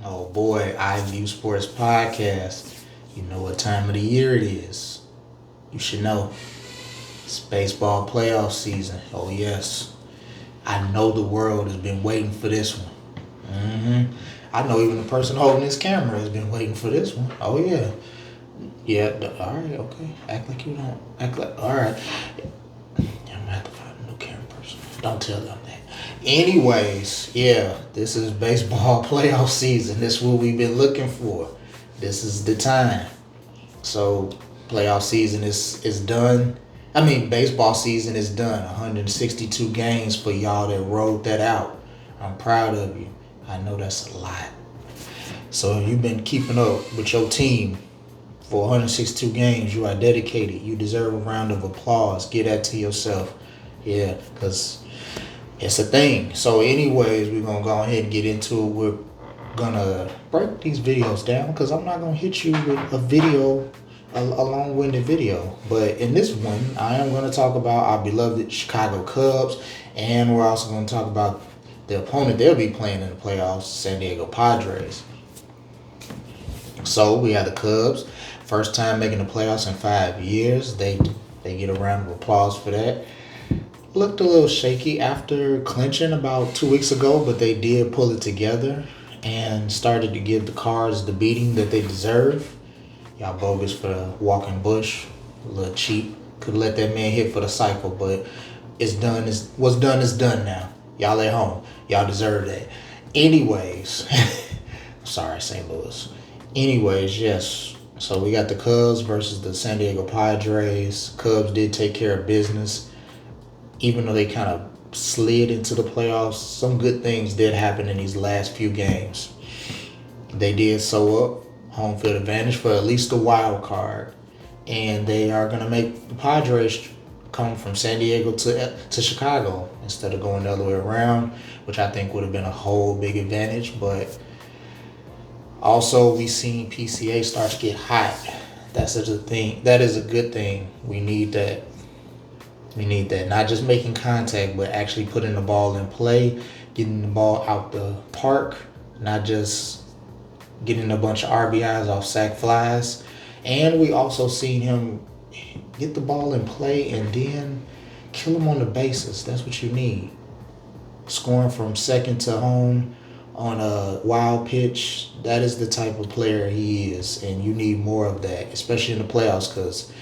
Oh boy, I View Sports Podcast. You know what time of the year it is. You should know. It's baseball playoff season. Oh yes. I know the world has been waiting for this one. I know even the person holding this camera has been waiting for this one. Oh yeah. Yeah, all right, okay. Act like you don't. Act like, all right. I'm gonna have to find a new camera person. Don't tell them that. Anyways, yeah, this is baseball playoff season. This is what we've been looking for. This is the time. So, playoff season is done. I mean, baseball season is done. 162 games for y'all that rolled that out. I'm proud of you. I know that's a lot. So, if you've been keeping up with your team for 162 games, you are dedicated. You deserve a round of applause. Give that to yourself. Yeah, because it's a thing. So, anyways, we're gonna go ahead and get into it. We're gonna break these videos down because I'm not gonna hit you with a video, a long-winded video. But in this one, I am gonna talk about our beloved Chicago Cubs, and we're also gonna talk about the opponent they'll be playing in the playoffs, San Diego Padres. So we have the Cubs, first time making the playoffs in 5 years. They get a round of applause for that. Looked a little shaky after clinching about 2 weeks ago, but they did pull it together and started to give the Cards the beating that they deserve. Y'all bogus for the walking bush, a little cheap. Could let that man hit for the cycle, but it's done. What's done is done now. Y'all at home. Y'all deserve that. Anyways, sorry, St. Louis. Anyways, yes. So we got the Cubs versus the San Diego Padres. Cubs did take care of business. Even though they kind of slid into the playoffs, some good things did happen in these last few games. They did sew up home field advantage for at least the wild card. And they are going to make the Padres come from San Diego to Chicago instead of going the other way around, which I think would have been a whole big advantage. But also, we seen PCA start to get hot. That's such a thing. That is a good thing. We need that. We need that. Not just making contact, but actually putting the ball in play, getting the ball out the park, not just getting a bunch of RBIs off sac flies. And we also seen him get the ball in play and then kill him on the bases. That's what you need. Scoring from second to home on a wild pitch, that is the type of player he is. And you need more of that, especially in the playoffs, because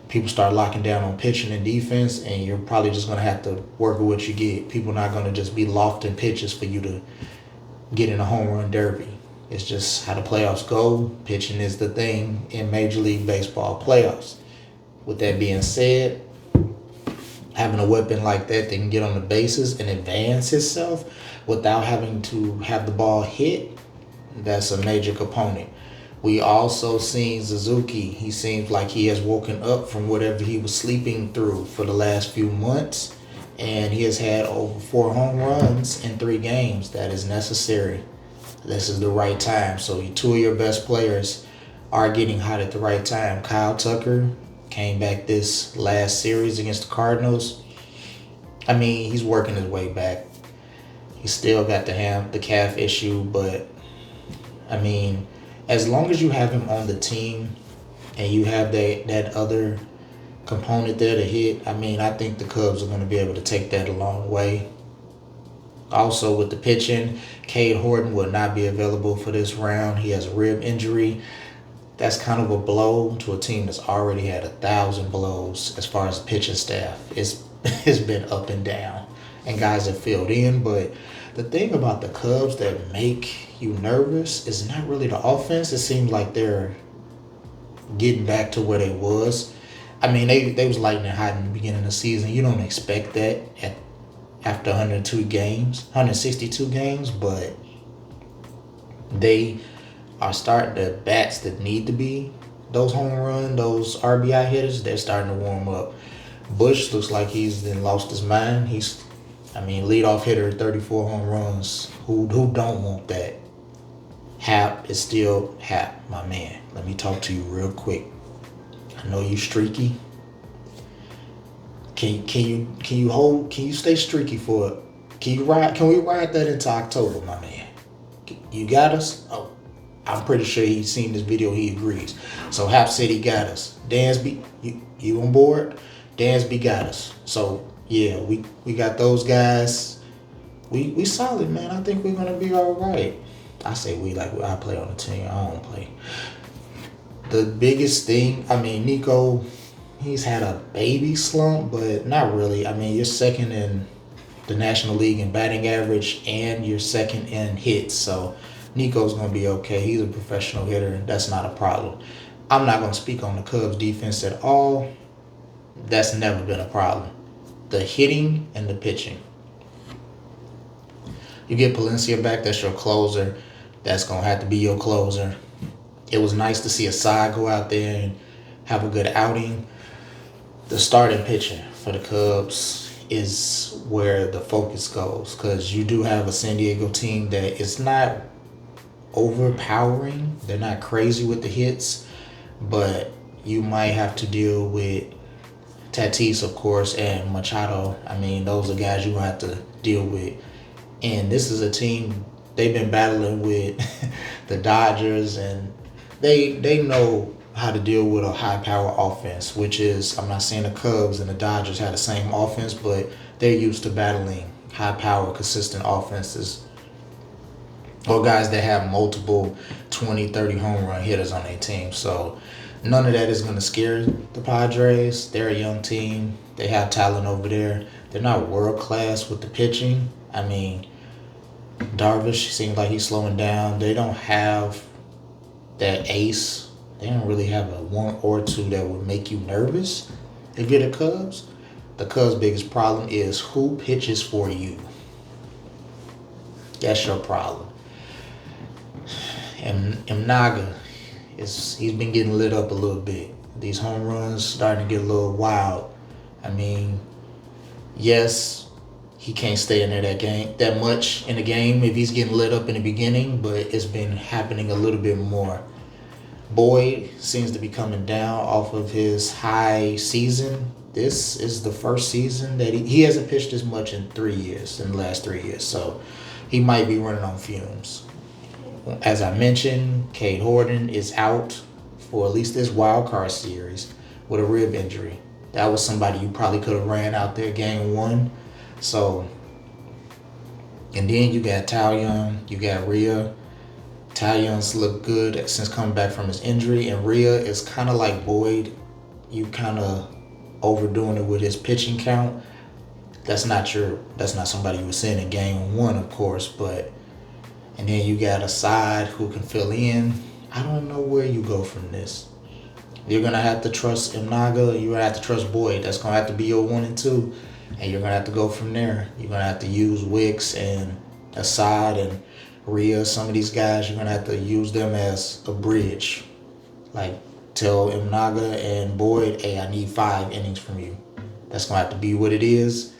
people start locking down on pitching and defense, and you're probably just going to have to work with what you get. People are not going to just be lofting pitches for you to get in a home run derby. It's just how the playoffs go. Pitching is the thing in Major League Baseball playoffs. With that being said, having a weapon like that can get on the bases and advance itself without having to have the ball hit, that's a major component. We also seen Suzuki. He seems like he has woken up from whatever he was sleeping through for the last few months, and he has had over 4 home runs in 3 games. That is necessary. This is the right time. So 2 of your best players are getting hot at the right time. Kyle Tucker came back this last series against the Cardinals. I mean, he's working his way back. He still got the calf issue, but I mean, as long as you have him on the team and you have that other component there to hit, I mean, I think the Cubs are going to be able to take that a long way. Also, with the pitching, Cade Horton will not be available for this round. He has a rib injury. That's kind of a blow to a team that's already had 1,000 blows as far as the pitching staff. It's been up and down, and guys have filled in. But the thing about the Cubs that make you nervous is not really the offense. It seems like they're getting back to where they was. I mean, they was lightning hot in the beginning of the season. You don't expect that after 162 games, but they are starting the bats that need to be those home run, those RBI hitters. They're starting to warm up. Bush looks like he's then lost his mind. Leadoff hitter, 34 home runs. Who don't want that? Hap is still Hap, my man. Let me talk to you real quick. I know you streaky. Can you stay streaky for it? Can we ride that into October, my man? You got us? Oh, I'm pretty sure he's seen this video. He agrees. So Hap said he got us. Dansby, you on board? Dansby got us. So yeah, we got those guys. We solid, man. I think we're gonna be all right. I say we like I play on the team. I don't play. The biggest thing, I mean, Nico, he's had a baby slump, but not really. I mean, you're second in the National League in batting average, and you're second in hits. So Nico's gonna be okay. He's a professional hitter. That's not a problem. I'm not gonna speak on the Cubs defense at all. That's never been a problem. The hitting and the pitching. You get Palencia back, that's your closer. That's going to have to be your closer. It was nice to see Asai go out there and have a good outing. The starting pitcher for the Cubs is where the focus goes, because you do have a San Diego team that is not overpowering. They're not crazy with the hits, but you might have to deal with Tatis, of course, and Machado. I mean, those are guys you have to deal with. And this is a team, they've been battling with the Dodgers, and they know how to deal with a high power offense, which is, I'm not saying the Cubs and the Dodgers have the same offense, but they're used to battling high power, consistent offenses, or guys that have multiple 20, 30 home run hitters on their team. So none of that is going to scare the Padres. They're a young team. They have talent over there. They're not world class with the pitching. I mean, Darvish seems like he's slowing down. They don't have that ace. They don't really have a one or two that would make you nervous if you're the Cubs. The Cubs' biggest problem is who pitches for you. That's your problem. And Imnaga, he's been getting lit up a little bit. These home runs starting to get a little wild. I mean, yes, he can't stay in there that much in the game if he's getting lit up in the beginning, but it's been happening a little bit more. Boyd seems to be coming down off of his high season. This is the first season that he hasn't pitched as much in the last 3 years. So he might be running on fumes. As I mentioned, Cade Horton is out for at least this wild card series with a rib injury. That was somebody you probably could have ran out there game one. So, and then you got Taillon, you got Rhea. Taillon's looked good since coming back from his injury, and Rhea is kind of like Boyd. You kind of overdoing it with his pitching count. That's not somebody you were seeing in game one, of course, but and then you got a side who can fill in. I don't know where you go from this. You're gonna have to trust Imnaga. You're gonna have to trust Boyd. That's gonna have to be your 1 and 2. And you're going to have to go from there. You're going to have to use Wicks and Assad and Rhea. Some of these guys, you're going to have to use them as a bridge. Like, tell Imnaga and Boyd, hey, I need 5 innings from you. That's going to have to be what it is.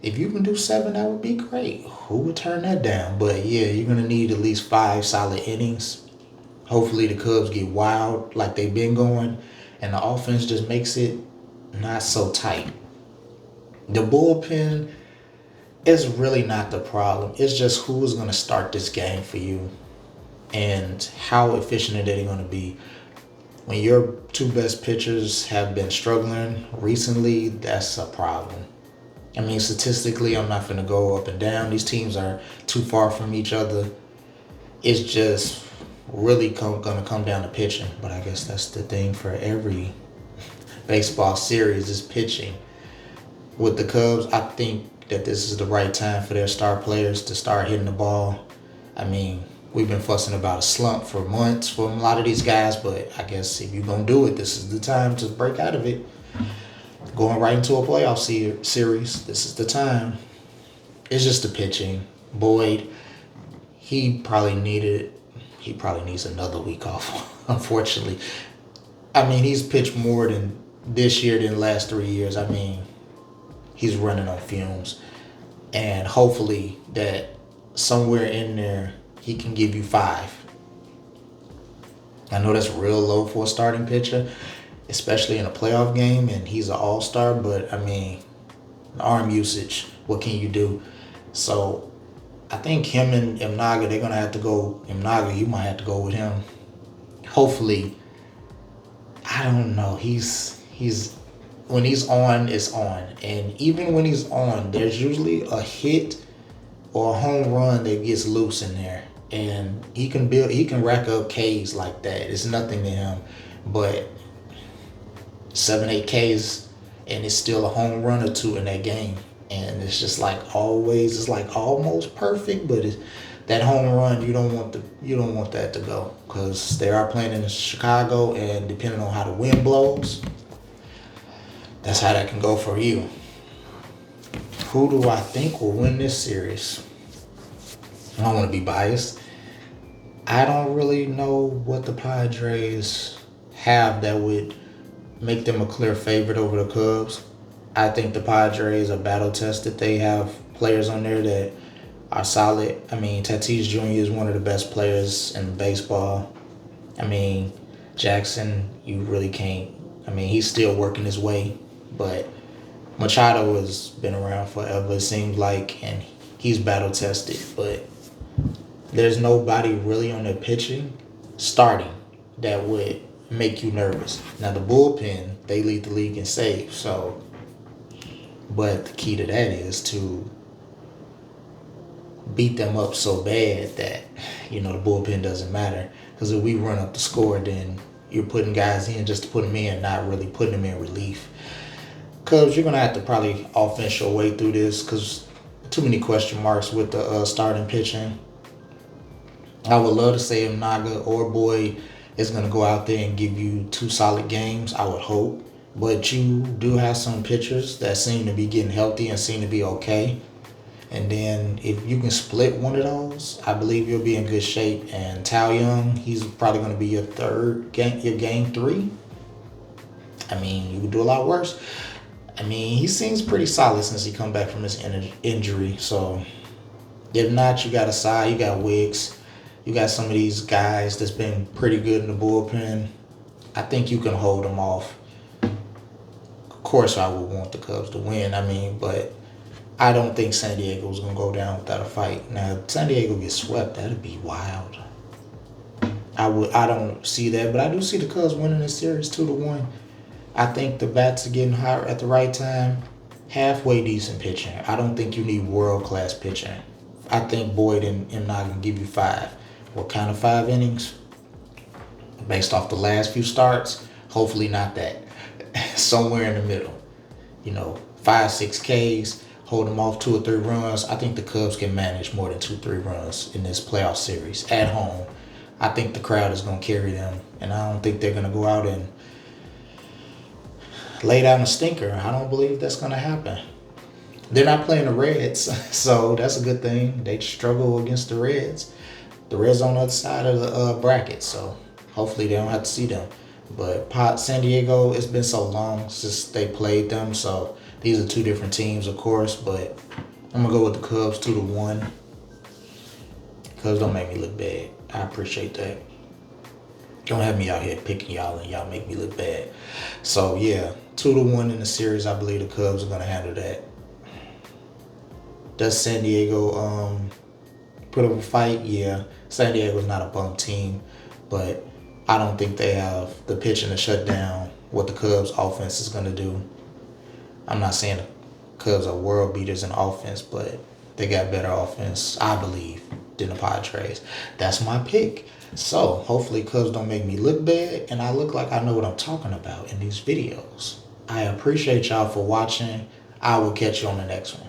If you can do 7, that would be great. Who would turn that down? But, yeah, you're going to need at least 5 solid innings. Hopefully the Cubs get wild like they've been going, and the offense just makes it not so tight. The bullpen is really not the problem. It's just who is going to start this game for you and how efficient are they going to be. When your 2 best pitchers have been struggling recently, that's a problem. I mean, statistically, I'm not going to go up and down. These teams are too far from each other. It's just really going to come down to pitching. But I guess that's the thing for every baseball series is pitching. With the Cubs, I think that this is the right time for their star players to start hitting the ball. I mean, we've been fussing about a slump for months for a lot of these guys, but I guess if you're going to do it, this is the time to break out of it. Going right into a playoff series, this is the time. It's just the pitching. Boyd, he probably needs another week off, unfortunately. I mean, he's pitched more than this year than the last 3 years. I mean, he's running on fumes. And hopefully that somewhere in there, he can give you 5. I know that's real low for a starting pitcher, especially in a playoff game, and he's an all-star, but I mean, arm usage, what can you do? So I think him and Imnaga, they're gonna have to go. Imnaga, you might have to go with him. Hopefully, I don't know. He's when he's on, it's on, and even when he's on, there's usually a hit or a home run that gets loose in there, and he can rack up Ks like that. It's nothing to him, but 7, 8 Ks, and it's still a home run or two in that game. And it's just like always, it's like almost perfect, but that home run, you don't want that to go, because they are playing in Chicago, and depending on how the wind blows, that's how that can go for you. Who do I think will win this series? I don't want to be biased. I don't really know what the Padres have that would make them a clear favorite over the Cubs. I think the Padres are battle tested. They have players on there that are solid. I mean, Tatis Jr. is one of the best players in baseball. I mean, Jackson, you really can't. I mean, he's still working his way, but Machado has been around forever, it seems like, and he's battle tested. But there's nobody really on their pitching starting that would make you nervous. Now, the bullpen, they lead the league in saves, so. But the key to that is to beat them up so bad that, the bullpen doesn't matter. Because if we run up the score, then you're putting guys in just to put them in, not really putting them in relief. Cubs, you're going to have to probably offense your way through this, because too many question marks with the starting pitching. I would love to say Naga or Boyd is going to go out there and give you 2 solid games, I would hope. But you do have some pitchers that seem to be getting healthy and seem to be okay. And then if you can split one of those, I believe you'll be in good shape. And Tao Young, he's probably going to be your game 3. I mean, you could do a lot worse. I mean, he seems pretty solid since he come back from his injury. So if not, you got Asai, you got Wicks, you got some of these guys that's been pretty good in the bullpen. I think you can hold them off. Of course, I would want the Cubs to win. I mean, but I don't think San Diego's going to go down without a fight. Now, if San Diego gets swept, that'd be wild. I don't see that, but I do see the Cubs winning this series 2-1. I think the bats are getting hot at the right time. Halfway decent pitching. I don't think you need world-class pitching. I think Boyd and Imnag can give you 5. What kind of 5 innings? Based off the last few starts, hopefully not that. Somewhere in the middle. 5, 6 Ks, hold them off 2 or 3 runs. I think the Cubs can manage more than 2, 3 runs in this playoff series at home. I think the crowd is going to carry them, and I don't think they're going to go out and lay down a stinker. I don't believe that's going to happen. They're not playing the Reds, so that's a good thing. They struggle against the Reds. The Reds on the other side of the bracket, so hopefully they don't have to see them. But San Diego, it's been so long since they played them, so these are 2 different teams, of course, but I'm going to go with the Cubs 2-1. Cubs don't make me look bad. I appreciate that. Don't have me out here picking y'all and y'all make me look bad. So, yeah, 2-1 in the series. I believe the Cubs are going to handle that. Does San Diego put up a fight? Yeah. San Diego's not a bum team, but I don't think they have the pitching to shut down what the Cubs offense is going to do. I'm not saying the Cubs are world beaters in offense, but they got better offense, I believe, than the Padres. That's my pick. So hopefully Cubs don't make me look bad and I look like I know what I'm talking about in these videos. I appreciate y'all for watching. I will catch you on the next one.